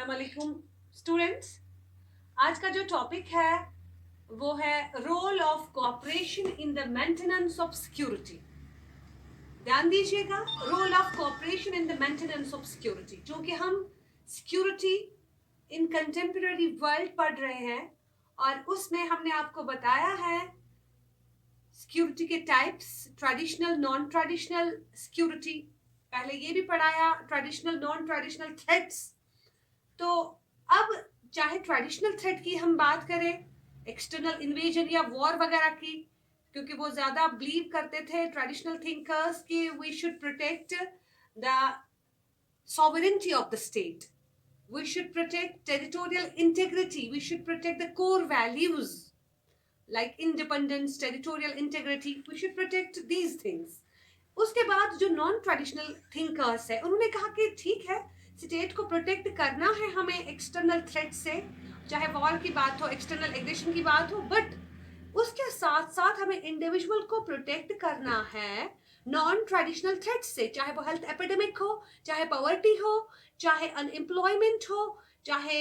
अस्सलाम वालेकुम स्टूडेंट्स। आज का जो टॉपिक है वो है role of cooperation in the maintenance of security. ध्यान दीजिएगा, role of cooperation in the maintenance of security. क्योंकि हम सिक्योरिटी इन कंटेम्पररी वर्ल्ड पढ़ रहे हैं और उसमें हमने आपको बताया है सिक्योरिटी के types, traditional non traditional security. पहले ये भी पढ़ाया ट्रेडिशनल नॉन ट्रेडिशनल थ्रेट्स। तो अब चाहे ट्रेडिशनल थ्रेट की हम बात करें, एक्सटर्नल इन्वेजन या वॉर वगैरह की, क्योंकि वो ज्यादा बिलीव करते थे ट्रेडिशनल थिंकर्स कि we should protect the sovereignty of the state, we should protect territorial integrity, we should protect the core values like independence, territorial integrity, we should protect these things. उसके बाद जो non traditional thinkers है उन्होंने कहा कि ठीक है, state को प्रोटेक्ट करना है हमें एक्सटर्नल थ्रेट से, चाहे वॉर की बात हो, एक्सटर्नल एग्रेशन की बात हो, बट उसके साथ साथ हमें इंडिविजुअल को प्रोटेक्ट करना है नॉन ट्रेडिशनल थ्रेट से, चाहे वो हेल्थ एपिडेमिक हो, चाहे पॉवर्टी हो, चाहे अनएम्प्लॉयमेंट हो, चाहे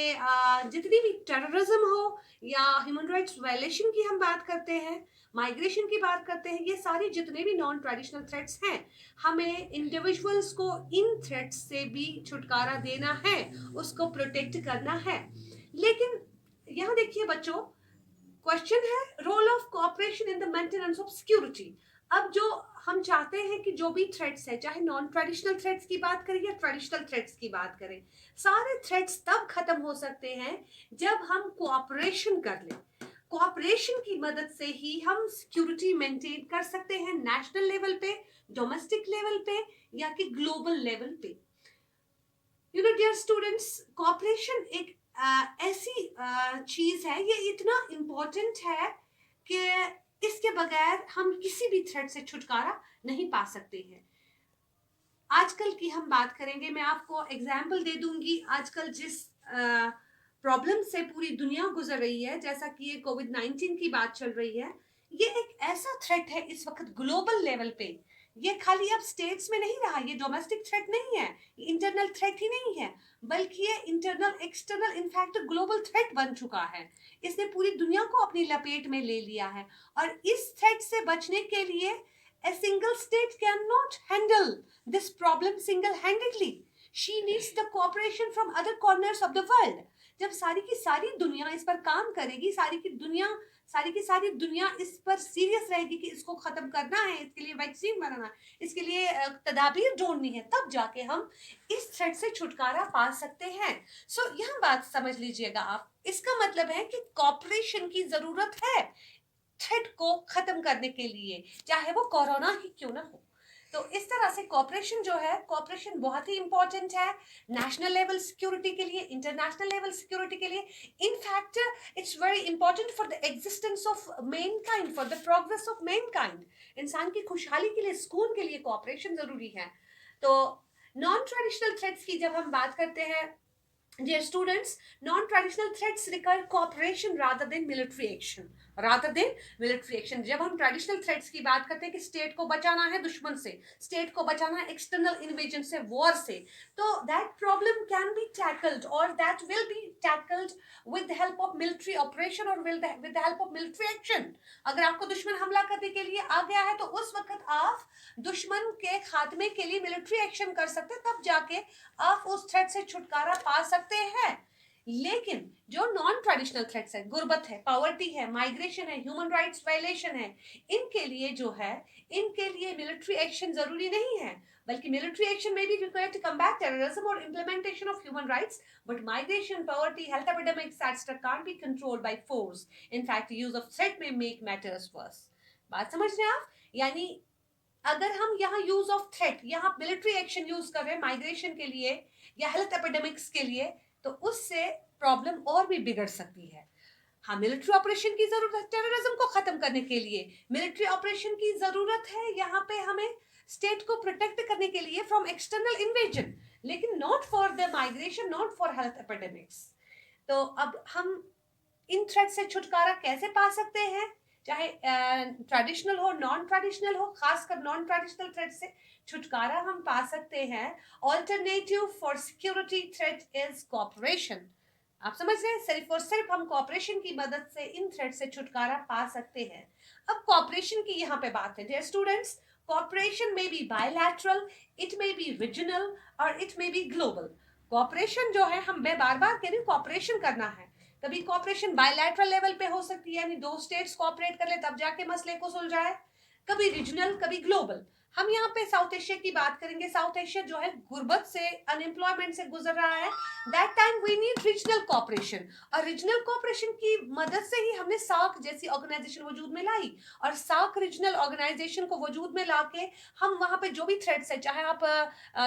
जितनी भी टेररिज्म हो या ह्यूमन राइट्स वायलेशन की हम बात करते हैं, माइग्रेशन की बात करते हैं, ये सारी जितने भी नॉन ट्रेडिशनल थ्रेट्स हैं, हमें इंडिविजुअल्स को इन थ्रेट्स से भी छुटकारा देना है, उसको प्रोटेक्ट करना है। लेकिन यहाँ देखिए बच्चों, क्वेश्चन है role of cooperation in the maintenance of security. अब जो हम चाहते हैं कि जो भी थ्रेट्स है, चाहे नॉन ट्रेडिशनल थ्रेट्स की बात करें या ट्रेडिशनल थ्रेट्स की बात करें, सारे थ्रेट्स तब खत्म हो सकते हैं जब हम कोऑपरेशन कर लें। कोऑपरेशन की मदद से ही हम सिक्योरिटी मेंटेन कर सकते हैं, नेशनल लेवल पे, डोमेस्टिक लेवल पे या कि ग्लोबल लेवल पे। You know dear students, cooperation एक ऐसी चीज है, ये इतना इम्पोर्टेंट है कि इसके बगैर हम किसी भी थ्रेट से छुटकारा नहीं पा सकते हैं। आजकल की हम बात करेंगे, मैं आपको एग्जाम्पल दे दूंगी आजकल जिस प्रॉब्लम से पूरी दुनिया गुजर रही है, जैसा कि ये कोविड-19 की बात चल रही है, ये एक ऐसा थ्रेट है इस वक्त ग्लोबल लेवल पे। ये खाली अब स्टेट्स में नहीं रहा, ये डोमेस्टिक थ्रेट नहीं है, ये इंटरनल थ्रेट ही नहीं है, बल्कि ये internal external in fact global threat बन चुका है। इसने पूरी दुनिया को अपनी लपेट में ले लिया है और इस थ्रेट से बचने के लिए a single state cannot handle this problem single-handedly. She needs the cooperation from other corners of the world. जब सारी की सारी दुनिया इस पर काम करेगी, सारी की सारी दुनिया इस पर सीरियस रहेगी कि इसको खत्म करना है, इसके लिए वैक्सीन बनाना है, इसके लिए तदाबीर ढूंढनी है, तब जाके हम इस थ्रेट से छुटकारा पा सकते हैं। सो यह बात समझ लीजिएगा आप, इसका मतलब है कि कॉपरेशन की जरूरत है थ्रेट को खत्म करने के लिए, चाहे वो कोरोना ही क्यों ना हो। तो इस तरह से कॉपरेशन जो है, कॉपरेशन बहुत ही इंपॉर्टेंट है नेशनल लेवल सिक्योरिटी के लिए, इंटरनेशनल लेवल सिक्योरिटी के लिए। In fact it's very important for the existence of Mankind, for the progress of Mankind. इंसान की खुशहाली के लिए, सुकून के लिए कॉपरेशन जरूरी है। तो नॉन ट्रेडिशनल थ्रेट्स की जब हम बात करते हैं, dear students, non-traditional threats require cooperation rather than military action. जब हम ट्रेडिशनल थ्रेट्स की बात करते हैं कि स्टेट को बचाना है दुश्मन से, स्टेट को बचाना है एक्सटर्नल इन्वेजन से, वॉर से, तो that problem can be tackled और that will be tackled with the help of military operation और with the help of military action. अगर आपको दुश्मन हमला करने के लिए आ गया है तो उस वक्त आप दुश्मन के खात्मे के लिए मिलिट्री एक्शन कर सकते हैं, तब जाके आप उस थ्रेट से छुटकारा पा सकते हैं। लेकिन जो नॉन ट्रेडिशनल थ्रेट्स है, गुर्बत है, पॉवर्टी है, माइग्रेशन है, ह्यूमन राइट्स वायलेशन है, इनके लिए जो है, इनके लिए मिलिट्री एक्शन जरूरी नहीं है, बल्कि मिलिट्री एक्शन में भी रिक्वायर्ड टू कम्बैट टेररिज्म और implementation of human rights, but migration, poverty, health epidemics etcetera can't be controlled by force. In fact use of threat में मेक मैटर्स वर्स। बात समझ रहे हैं आप? यानी अगर हम यहाँ यूज ऑफ थ्रेट, यहाँ मिलिट्री एक्शन यूज कर रहे हैं माइग्रेशन के लिए या हेल्थ एपिडेमिक्स के लिए, तो उससे प्रॉब्लम और भी बिगड़ सकती है। हाँ, मिलिट्री ऑपरेशन की जरूरत है टेररिज्म को खत्म करने के लिए, मिलिट्री ऑपरेशन की जरूरत है यहाँ पे हमें स्टेट को प्रोटेक्ट करने के लिए फ्रॉम एक्सटर्नल इन्वेजन, लेकिन not for the migration, not for health epidemics. तो अब हम इन थ्रेट से छुटकारा कैसे पा सकते हैं? चाहे ट्रेडिशनल हो, नॉन ट्रेडिशनल हो, खासकर नॉन ट्रेडिशनल थ्रेट से छुटकारा हम पा सकते हैं। Alternative for security threat is cooperation. आप समझ रहे हैं, सिर्फ और सिर्फ हम कॉपरेशन की मदद से इन थ्रेट से छुटकारा पा सकते हैं। अब कॉपरेशन की यहाँ पे बात है डियर स्टूडेंट्स। कॉपरेशन में be bilateral, it may be regional और it may be global. Cooperation जो है, मैं बार बार कह रही हूँ कॉपरेशन करना है। कभी कॉपरेशन बायलैटरल लेवल पे हो सकती है, यानी दो स्टेट्स कॉपरेट कर ले तब जाके मसले को सुलझाए, कभी रीजनल कभी ग्लोबल। हम यहाँ पे साउथ एशिया की बात करेंगे। साउथ एशिया जो है गुर्बत से, अनएम्प्लॉयमेंट से गुजर रहा है। That time we need regional cooperation, और रीजनल कॉपरेशन की मदद से ही हमने सार्क जैसी ऑर्गेनाइजेशन वजूद में लाई। और सार्क रीजनल ऑर्गेनाइजेशन को वजूद में लाके हम वहां पे जो भी थ्रेट्स है, चाहे आप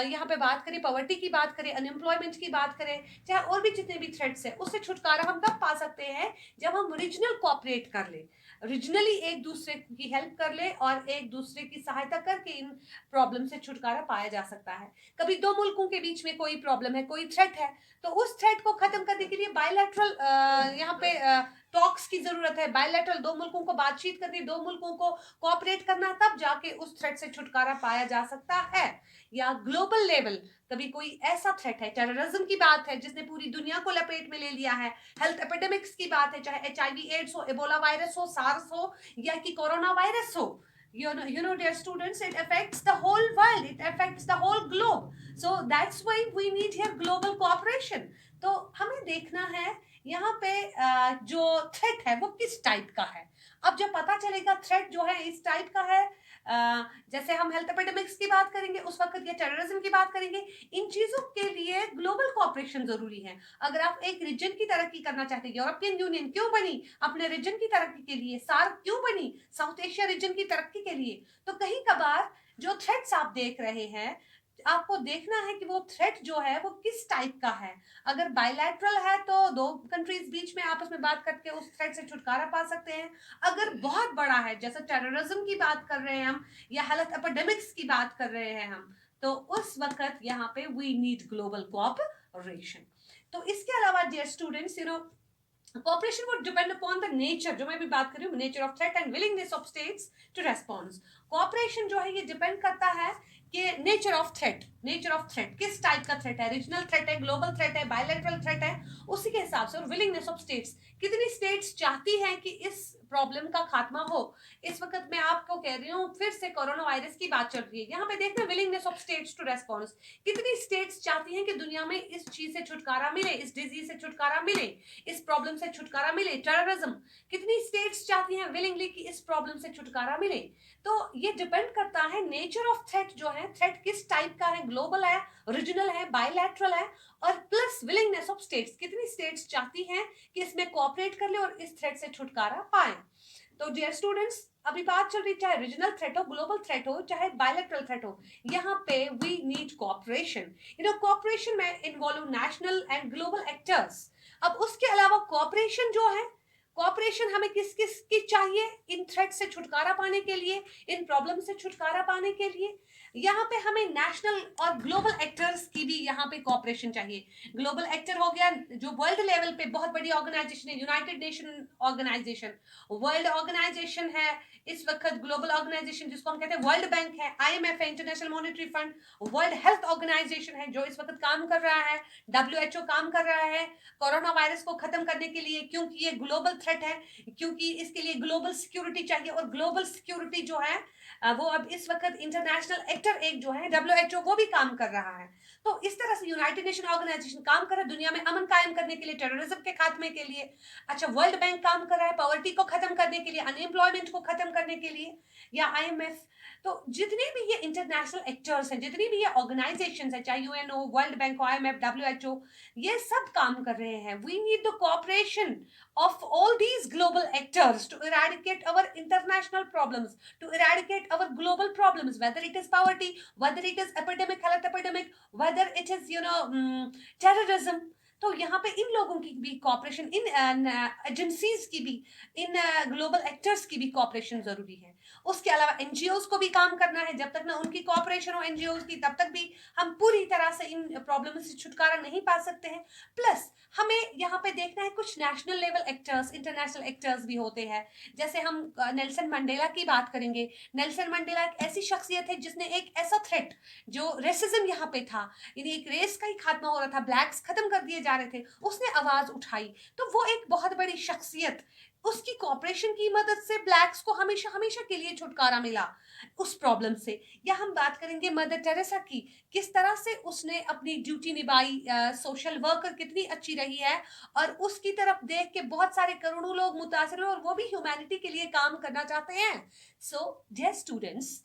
यहाँ पे बात करें पॉवर्टी की बात करें, अनएम्प्लॉयमेंट की बात करें, चाहे और भी जितने भी थ्रेट्स है, उससे छुटकारा हम तब पा सकते हैं जब हम रीजनल कॉपरेट कर ले, रीजनली एक दूसरे की हेल्प कर ले और एक दूसरे की सहायता करके इन प्रॉब्लम से छुटकारा पाया जा सकता है। कभी दो मुल्कों के बीच में कोई प्रॉब्लम है, कोई थ्रेट है, तो उस थ्रेट को खत्म करने के लिए बायलैटरल यहाँ पे टॉक्स की जरूरत है। बायलैटरल दो मुल्कों को बातचीत करनी, दो मुल्कों को कोऑपरेट करना, तब जाके उस थ्रेट से छुटकारा पाया जा सकता है। या ग्लोबल लेवल, कभी कोई ऐसा थ्रेट है, टेररिज्म की बात है जिसने पूरी दुनिया को लपेट में ले लिया है, हेल्थ एपिडेमिक्स की बात है, चाहे HIV एड्स हो, एबोला वायरस हो, सार्स हो या कि कोरोना वायरस हो, you know dear students, it affects the whole world, it affects the whole globe, so that's why we need here global cooperation। तो हमें देखना है यहाँ पे जो थ्रेट है वो किस टाइप का है। अब जब पता चलेगा थ्रेट जो है इस टाइप का है, जैसे हम हेल्थ एपिडेमिक्स की बात करेंगे उस वक्त, या टेररिज्म की बात करेंगे, इन चीजों के लिए ग्लोबल कोऑपरेशन जरूरी है। अगर आप एक रीजन की तरक्की करना चाहते हैं, यूरोपियन यूनियन क्यों बनी अपने रीजन की तरक्की के लिए, सार्क क्यों बनी साउथ एशिया रीजन की तरक्की के लिए, तो कहीं कभार जो थ्रेट्स आप देख रहे हैं, आपको देखना है कि वो थ्रेट जो है वो किस टाइप का है। अगर बायलैटरल है तो दो कंट्रीज बीच में आपस में बात करके उस थ्रेट से छुटकारा पा सकते हैं। अगर बहुत बड़ा है, जैसे टेररिज्म की बात कर रहे हैं हम, या हेल्थ एपिडेमिक्स की बात कर रहे हैं हम, तो उस वक्त यहाँ पे वी नीड ग्लोबल कोऑपरेशन। तो इसके अलावा dear students, cooperation would depend upon the nature, जो मैं भी बात कर रही हूँ, nature of threat and willingness of states to respond। cooperation जो है ये डिपेंड करता है कि nature of threat, nature of threat किस टाइप का थ्रेट है, रीजनल थ्रेट है, ग्लोबल थ्रेट है, बायलैटरल थ्रेट है, उसी के हिसाब से। और विलिंगनेस ऑफ स्टेट्स, कितनी स्टेट्स चाहती हैं कि इस प्रॉब्लम का खात्मा हो। इस वक्त मैं आपको कह रही हूँ, फिर से कोरोना वायरस की बात चल रही है, यहाँ पे देखना willingness of states to response, कितनी स्टेट्स चाहती हैं कि दुनिया में इस चीज से छुटकारा मिले, इस डिजीज से छुटकारा मिले, इस प्रॉब्लम से छुटकारा मिले, टेररिज्म, कितनी स्टेट्स चाहती हैं विलिंगली कि इस प्रॉब्लम से छुटकारा मिले। तो ये डिपेंड करता है नेचर ऑफ थ्रेट जो है, थ्रेट किस टाइप का है, ग्लोबल है, रीजनल है, बायलैटरल है, और प्लस विलिंगनेस ऑफ स्टेट्स, कितनी स्टेट्स चाहती हैं कि इसमें कोऑपरेट कर ले और इस थ्रेट से छुटकारा पाए। तो डियर स्टूडेंट्स, अभी बात चल रही, चाहे रीजनल थ्रेट हो, ग्लोबल थ्रेट हो, चाहे बायलैटरल थ्रेट हो, यहाँ पे वी नीड कोऑपरेशन। कोऑपरेशन में involve national and global actors. अब उसके अलावा कोऑपरेशन जो है, कोऑपरेशन हमें किस किस की चाहिए इन थ्रेट से छुटकारा पाने के लिए, इन प्रॉब्लम से छुटकारा पाने के लिए। यहाँ पे हमें नेशनल और ग्लोबल एक्टर्स की भी यहाँ पे कोऑपरेशन चाहिए। ग्लोबल एक्टर हो गया जो वर्ल्ड लेवल पे बहुत बड़ी ऑर्गेनाइजेशन है, united nation organisation, world organisation है इस वक्त, ग्लोबल ऑर्गेनाइजेशन जिसको हम कहते हैं वर्ल्ड बैंक है, IMF है, international monetary fund, world health organisation है जो इस वक्त काम कर रहा है, WHO काम कर रहा है कोरोना वायरस को खत्म करने के लिए, क्योंकि ये ग्लोबल थ्रेट है, क्योंकि इसके लिए ग्लोबल सिक्योरिटी चाहिए। और ग्लोबल सिक्योरिटी जो है वो अब इस वक्त इंटरनेशनल एक्टर एक जो है WHO, वो भी काम कर रहा है। तो इस तरह से यूनाइटेड नेशन ऑर्गेनाइजेशन काम कर रहा है दुनिया में अमन कायम करने के लिए, टेररिज्म के खात्मे के लिए। अच्छा, वर्ल्ड बैंक काम कर रहा है पॉवर्टी को खत्म करने के लिए, अनएम्प्लॉयमेंट को खत्म करने के लिए, या IMF। तो जितने भी ये इंटरनेशनल एक्टर्स हैं, जितनी भी ये ऑर्गेनाइजेशंस हैं, चाहे UNO, world bank, IMF, WHO, ये सब काम कर रहे हैं। We need the cooperation of all these global actors to eradicate our international problems, to eradicate our global problems, whether it is poverty, whether it is epidemic, health epidemic, whether it is terrorism। तो यहाँ पे इन लोगों की भी corporation, इन agencies की भी, in global actors की भी कॉपरेशन जरूरी है। उसके अलावा NGOs को भी काम करना है। जब तक ना उनकी कॉपरेशन हो NGOs की, तब तक भी हम पूरी तरह से इन प्रॉब्लम से छुटकारा नहीं पा सकते हैं। प्लस हम हमें यहाँ पे देखना है कुछ national level actors, international actors भी होते हैं। जैसे हम नेल्सन मंडेला की बात करेंगे। नेल्सन मंडेला एक ऐसी शख्सियत है जिसने एक ऐसा थ्रेट, जो रेसिज्म यहाँ पे था, यानी एक रेस का ही खात्मा हो रहा था, ब्लैक्स खत्म कर दिए जा रहे थे, उसने आवाज उठाई। तो वो एक बहुत बड़ी शख्सियत, उसकी कॉपरेशन की मदद से ब्लैक्स को हमेशा हमेशा के लिए छुटकारा मिला उस प्रॉब्लम से। या हम बात करेंगे मदर टेरेसा की, किस तरह से उसने अपनी ड्यूटी निभाई, सोशल वर्कर कितनी अच्छी रही है, और उसकी तरफ देख के बहुत सारे करोड़ों लोग मुतासर हुए और वो भी ह्यूमैनिटी के लिए काम करना चाहते हैं। सो डियर स्टूडेंट्स,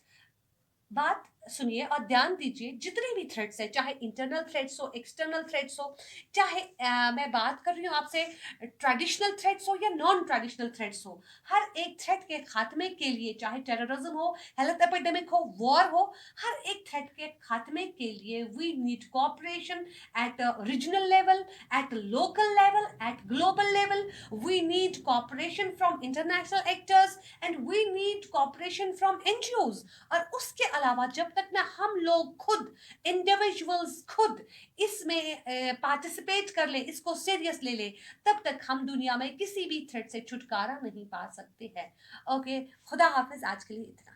बात सुनिए और ध्यान दीजिए, जितने भी थ्रेड्स है, चाहे इंटरनल थ्रेड्स हो, एक्सटर्नल थ्रेड्स हो, चाहे मैं बात कर रही हूँ आपसे ट्रेडिशनल थ्रेड्स हो या नॉन ट्रेडिशनल थ्रेड्स हो, हर एक थ्रेड के खात्मे के लिए, चाहे टेररिज्म हो, हेल्थ एपिडेमिक हो, वॉर हो, हर एक थ्रेड के खात्मे के लिए we need cooperation at regional level, at local level, at global level. We need cooperation from international actors and we need cooperation from NGOs. और उसके अलावा जब तक ना हम लोग खुद, इंडिविजुअल्स खुद इसमें पार्टिसिपेट कर ले, इसको सीरियस ले ले, तब तक हम दुनिया में किसी भी थ्रेट से छुटकारा नहीं पा सकते हैं। ओके, खुदा हाफिज, आज के लिए इतना।